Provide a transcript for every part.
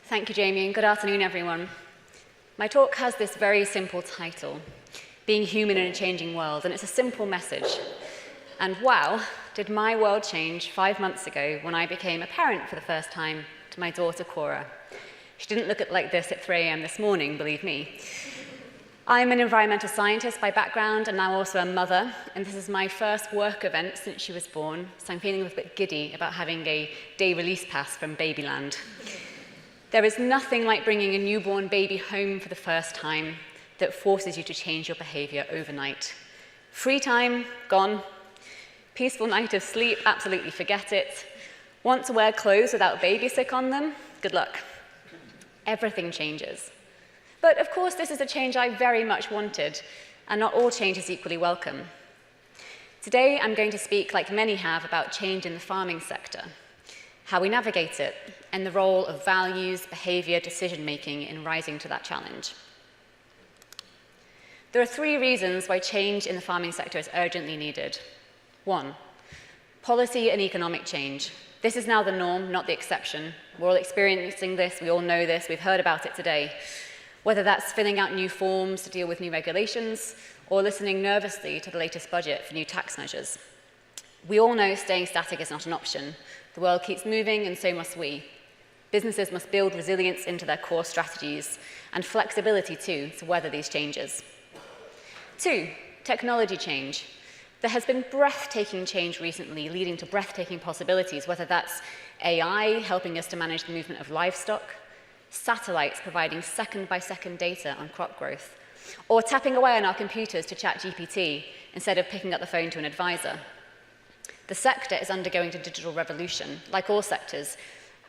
Thank you, Jamie, and good afternoon, everyone. My talk has this very simple title, Being Human in a Changing World, and it's a simple message. And wow, did my world change 5 months ago when I became a parent for the first time to my daughter, Cora. She didn't look like this at 3 a.m. this morning, believe me. I'm an environmental scientist by background and now also a mother, and this is my first work event since she was born, so I'm feeling a bit giddy about having a day release pass from Babyland. There is nothing like bringing a newborn baby home for the first time that forces you to change your behavior overnight. Free time, gone. Peaceful night of sleep, absolutely forget it. Want to wear clothes without baby sick on them? Good luck. Everything changes. But of course, this is a change I very much wanted, and not all change is equally welcome. Today, I'm going to speak, like many have, about change in the farming sector, how we navigate it, and the role of values, behavior, decision-making in rising to that challenge. There are 3 reasons why change in the farming sector is urgently needed. 1, policy and economic change. This is now the norm, not the exception. We're all experiencing this, we all know this, we've heard about it today. Whether that's filling out new forms to deal with new regulations, or listening nervously to the latest budget for new tax measures. We all know staying static is not an option. The world keeps moving, and so must we. Businesses must build resilience into their core strategies, and flexibility too, to weather these changes. 2, technology change. There has been breathtaking change recently, leading to breathtaking possibilities, whether that's AI helping us to manage the movement of livestock, satellites providing second-by-second data on crop growth, or tapping away on our computers to chat GPT instead of picking up the phone to an advisor. The sector is undergoing a digital revolution, like all sectors,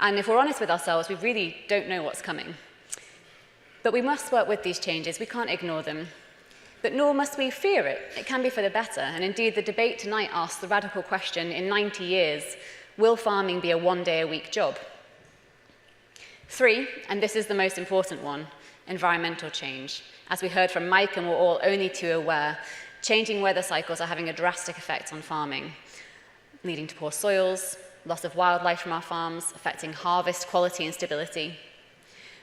and if we're honest with ourselves, we really don't know what's coming. But we must work with these changes, we can't ignore them. But nor must we fear it, it can be for the better, and indeed the debate tonight asks the radical question, in 90 years, will farming be a one-day-a-week job? 3, and this is the most important one, environmental change. As we heard from Mike, and we're all only too aware, changing weather cycles are having a drastic effect on farming, leading to poor soils, loss of wildlife from our farms, affecting harvest quality and stability.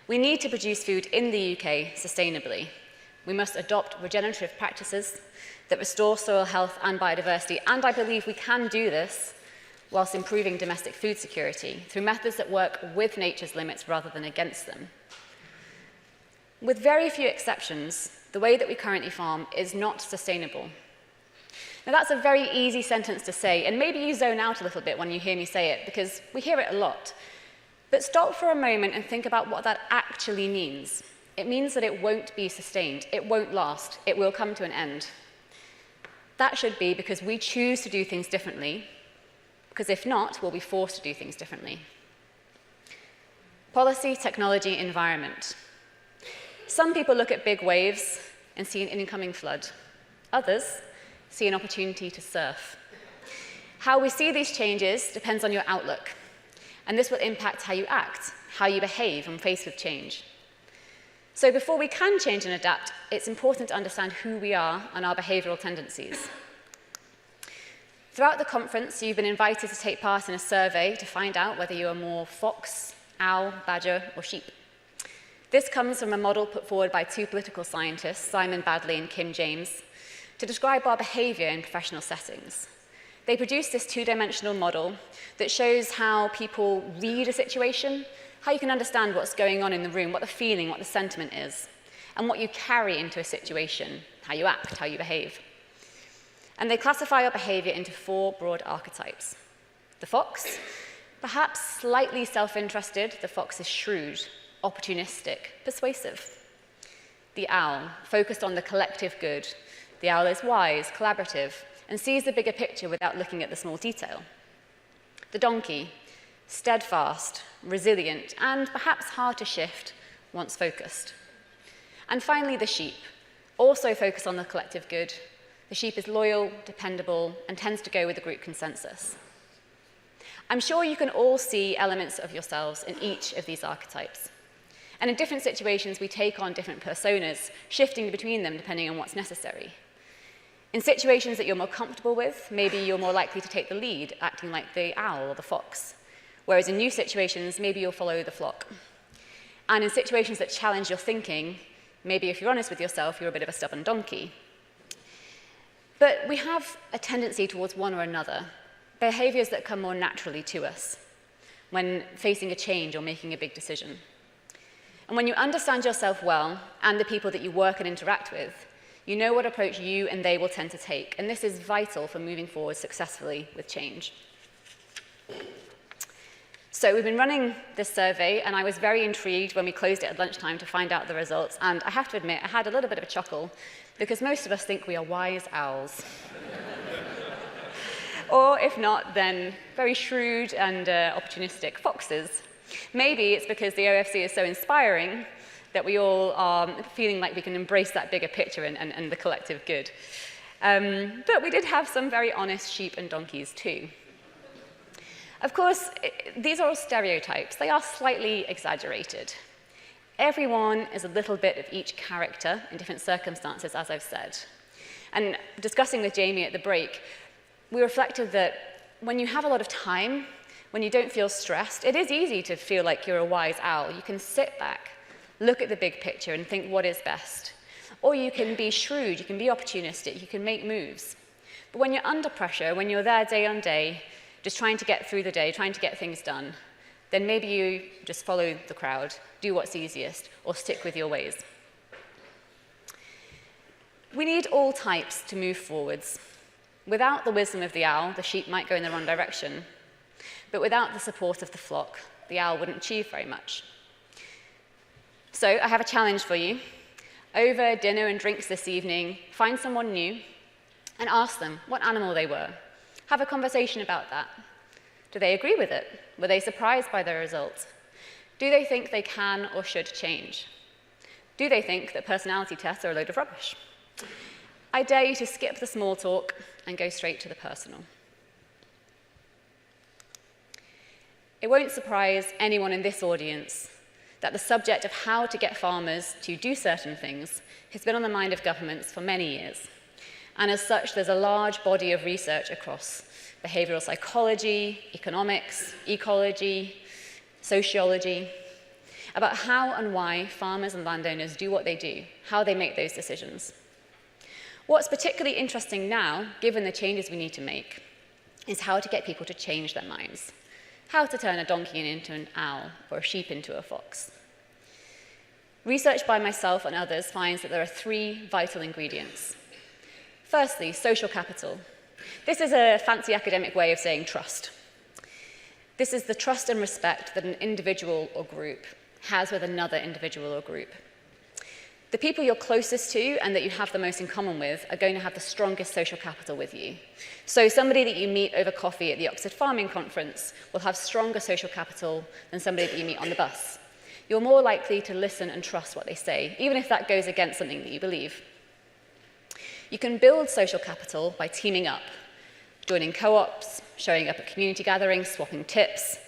We need to produce food in the UK sustainably. We must adopt regenerative practices that restore soil health and biodiversity, and I believe we can do this whilst improving domestic food security through methods that work with nature's limits rather than against them. With very few exceptions, the way that we currently farm is not sustainable. Now, that's a very easy sentence to say, and maybe you zone out a little bit when you hear me say it, because we hear it a lot. But stop for a moment and think about what that actually means. It means that it won't be sustained, it won't last, it will come to an end. That should be because we choose to do things differently, because if not, we'll be forced to do things differently. Policy, technology, environment. Some people look at big waves and see an incoming flood. Others see an opportunity to surf. How we see these changes depends on your outlook, and this will impact how you act, how you behave when faced with change. So before we can change and adapt, it's important to understand who we are and our behavioral tendencies. Throughout the conference, you've been invited to take part in a survey to find out whether you are more fox, owl, badger, or sheep. This comes from a model put forward by 2 political scientists, Simon Badley and Kim James, to describe our behavior in professional settings. They produced this 2-dimensional model that shows how people read a situation, how you can understand what's going on in the room, what the feeling, what the sentiment is, and what you carry into a situation, how you act, how you behave. And they classify our behavior into 4 broad archetypes. The fox, perhaps slightly self-interested, the fox is shrewd, opportunistic, persuasive. The owl, focused on the collective good. The owl is wise, collaborative, and sees the bigger picture without looking at the small detail. The donkey, steadfast, resilient, and perhaps hard to shift once focused. And finally, the sheep, also focused on the collective good. The sheep is loyal, dependable, and tends to go with the group consensus. I'm sure you can all see elements of yourselves in each of these archetypes. And in different situations, we take on different personas, shifting between them depending on what's necessary. In situations that you're more comfortable with, maybe you're more likely to take the lead, acting like the owl or the fox. Whereas in new situations, maybe you'll follow the flock. And in situations that challenge your thinking, maybe if you're honest with yourself, you're a bit of a stubborn donkey. But we have a tendency towards one or another, behaviors that come more naturally to us when facing a change or making a big decision. And when you understand yourself well and the people that you work and interact with, you know what approach you and they will tend to take. And this is vital for moving forward successfully with change. So we've been running this survey, and I was very intrigued when we closed it at lunchtime to find out the results. And I have to admit, I had a little bit of a chuckle, because most of us think we are wise owls. Or if not, then very shrewd and opportunistic foxes. Maybe it's because the OFC is so inspiring that we all are feeling like we can embrace that bigger picture and the collective good. But we did have some very honest sheep and donkeys too. Of course, these are all stereotypes. They are slightly exaggerated. Everyone is a little bit of each character in different circumstances, as I've said. And discussing with Jamie at the break, we reflected that when you have a lot of time, when you don't feel stressed, it is easy to feel like you're a wise owl. You can sit back, look at the big picture and think what is best. Or you can be shrewd, you can be opportunistic, you can make moves. But when you're under pressure, when you're there day on day, just trying to get through the day, trying to get things done, then maybe you just follow the crowd, do what's easiest, or stick with your ways. We need all types to move forwards. Without the wisdom of the owl, the sheep might go in the wrong direction. But without the support of the flock, the owl wouldn't achieve very much. So I have a challenge for you. Over dinner and drinks this evening, find someone new and ask them what animal they were. Have a conversation about that. Do they agree with it? Were they surprised by the result? Do they think they can or should change? Do they think that personality tests are a load of rubbish? I dare you to skip the small talk and go straight to the personal. It won't surprise anyone in this audience that the subject of how to get farmers to do certain things has been on the mind of governments for many years. And as such, there's a large body of research across behavioral psychology, economics, ecology, sociology, about how and why farmers and landowners do what they do, how they make those decisions. What's particularly interesting now, given the changes we need to make, is how to get people to change their minds, how to turn a donkey into an owl or a sheep into a fox. Research by myself and others finds that there are 3 vital ingredients. Firstly, social capital. This is a fancy academic way of saying trust. This is the trust and respect that an individual or group has with another individual or group. The people you're closest to and that you have the most in common with are going to have the strongest social capital with you. So somebody that you meet over coffee at the Oxford Farming Conference will have stronger social capital than somebody that you meet on the bus. You're more likely to listen and trust what they say, even if that goes against something that you believe. You can build social capital by teaming up, joining co-ops, showing up at community gatherings, swapping tips,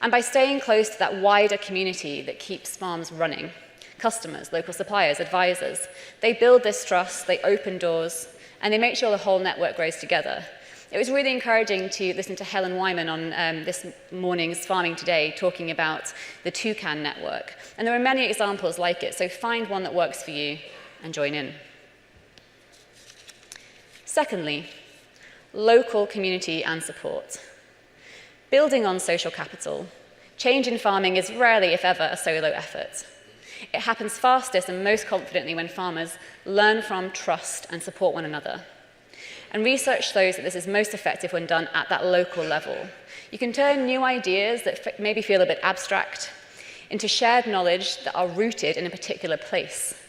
and by staying close to that wider community that keeps farms running. Customers, local suppliers, advisors. They build this trust, they open doors, and they make sure the whole network grows together. It was really encouraging to listen to Helen Wyman on this morning's Farming Today talking about the Toucan network. And there are many examples like it, so find one that works for you and join in. Secondly, local community and support. Building on social capital, change in farming is rarely, if ever, a solo effort. It happens fastest and most confidently when farmers learn from, trust, and support one another. And research shows that this is most effective when done at that local level. You can turn new ideas that maybe feel a bit abstract into shared knowledge that are rooted in a particular place,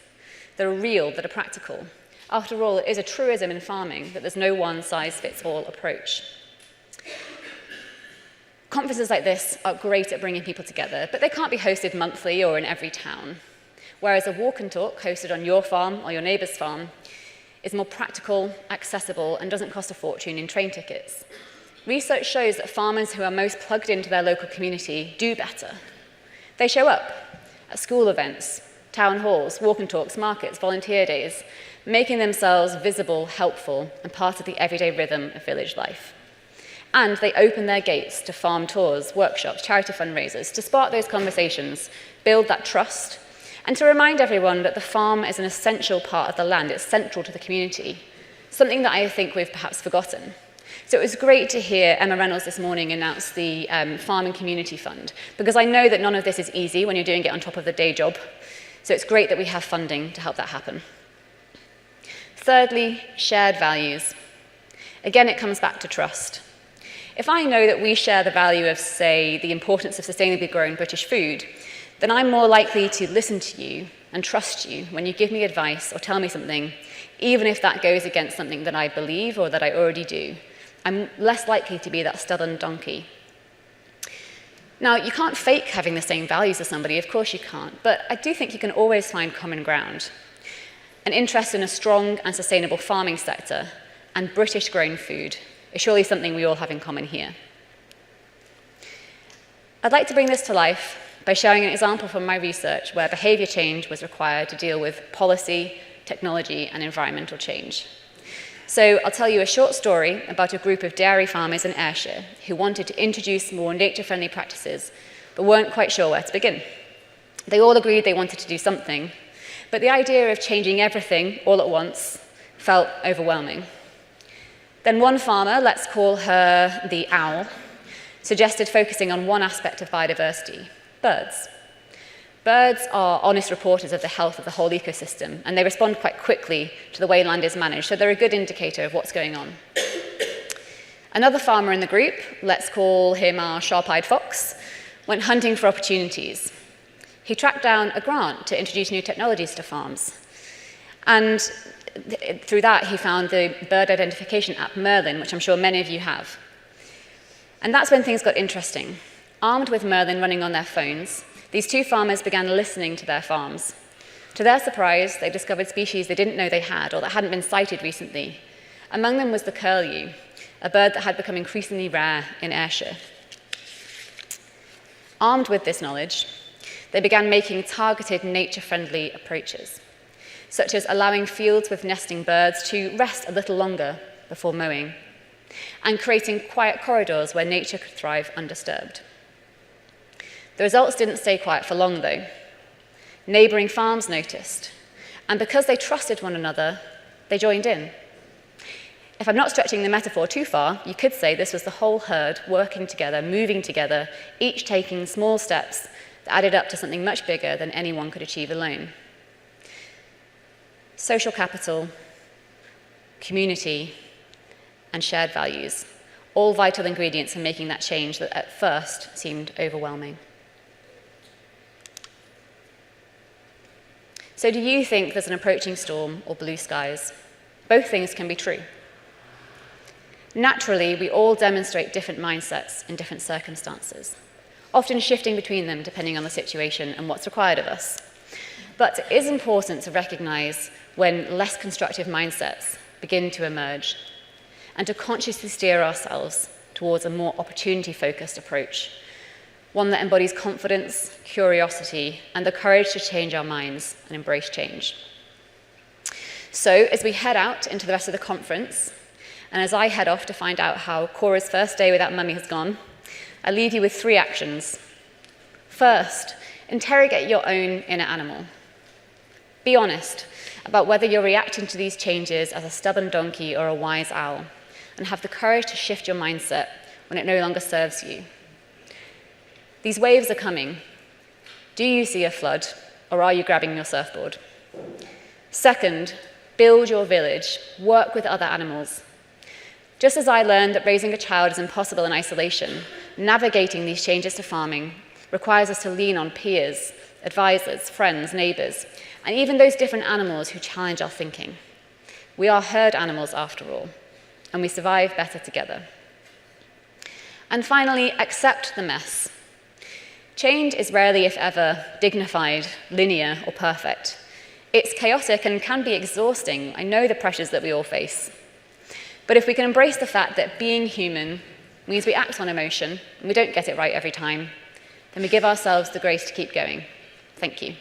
that are real, that are practical. After all, it is a truism in farming that there's no one-size-fits-all approach. Conferences like this are great at bringing people together, but they can't be hosted monthly or in every town. Whereas a walk and talk hosted on your farm or your neighbour's farm is more practical, accessible, and doesn't cost a fortune in train tickets. Research shows that farmers who are most plugged into their local community do better. They show up at school events, town halls, walk and talks, markets, volunteer days, making themselves visible, helpful, and part of the everyday rhythm of village life. And they open their gates to farm tours, workshops, charity fundraisers, to spark those conversations, build that trust, and to remind everyone that the farm is an essential part of the land. It's central to the community, something that I think we've perhaps forgotten. So it was great to hear Emma Reynolds this morning announce the Farming Community Fund, because I know that none of this is easy when you're doing it on top of the day job. So it's great that we have funding to help that happen. Thirdly, shared values. Again, it comes back to trust. If I know that we share the value of, say, the importance of sustainably grown British food, then I'm more likely to listen to you and trust you when you give me advice or tell me something, even if that goes against something that I believe or that I already do. I'm less likely to be that stubborn donkey. Now, you can't fake having the same values as somebody, of course you can't, but I do think you can always find common ground. An interest in a strong and sustainable farming sector and British-grown food is surely something we all have in common here. I'd like to bring this to life by showing an example from my research where behaviour change was required to deal with policy, technology, and environmental change. So I'll tell you a short story about a group of dairy farmers in Ayrshire who wanted to introduce more nature-friendly practices, but weren't quite sure where to begin. They all agreed they wanted to do something, but the idea of changing everything all at once felt overwhelming. Then one farmer, let's call her the owl, suggested focusing on one aspect of biodiversity: birds. Birds are honest reporters of the health of the whole ecosystem, and they respond quite quickly to the way land is managed, so they're a good indicator of what's going on. Another farmer in the group, let's call him our sharp-eyed fox, went hunting for opportunities. He tracked down a grant to introduce new technologies to farms, and through that he found the bird identification app Merlin, which I'm sure many of you have. And that's when things got interesting. Armed with Merlin running on their phones, these two farmers began listening to their farms. To their surprise, they discovered species they didn't know they had or that hadn't been sighted recently. Among them was the curlew, a bird that had become increasingly rare in Ayrshire. Armed with this knowledge, they began making targeted nature-friendly approaches, such as allowing fields with nesting birds to rest a little longer before mowing, and creating quiet corridors where nature could thrive undisturbed. The results didn't stay quiet for long, though. Neighbouring farms noticed, and because they trusted one another, they joined in. If I'm not stretching the metaphor too far, you could say this was the whole herd working together, moving together, each taking small steps that added up to something much bigger than anyone could achieve alone. Social capital, community, and shared values, all vital ingredients in making that change that at first seemed overwhelming. So do you think there's an approaching storm or blue skies? Both things can be true. Naturally, we all demonstrate different mindsets in different circumstances, often shifting between them depending on the situation and what's required of us. But it is important to recognize when less constructive mindsets begin to emerge and to consciously steer ourselves towards a more opportunity-focused approach, one that embodies confidence, curiosity, and the courage to change our minds and embrace change. So, as we head out into the rest of the conference, and as I head off to find out how Cora's first day without Mummy has gone, I leave you with 3 actions. First, interrogate your own inner animal. Be honest about whether you're reacting to these changes as a stubborn donkey or a wise owl, and have the courage to shift your mindset when it no longer serves you. These waves are coming. Do you see a flood, or are you grabbing your surfboard? Second, build your village, work with other animals. Just as I learned that raising a child is impossible in isolation, navigating these changes to farming requires us to lean on peers, advisors, friends, neighbours, and even those different animals who challenge our thinking. We are herd animals after all, and we survive better together. And finally, accept the mess. Change is rarely, if ever, dignified, linear, or perfect. It's chaotic and can be exhausting. I know the pressures that we all face. But if we can embrace the fact that being human means we act on emotion, and we don't get it right every time, then we give ourselves the grace to keep going. Thank you.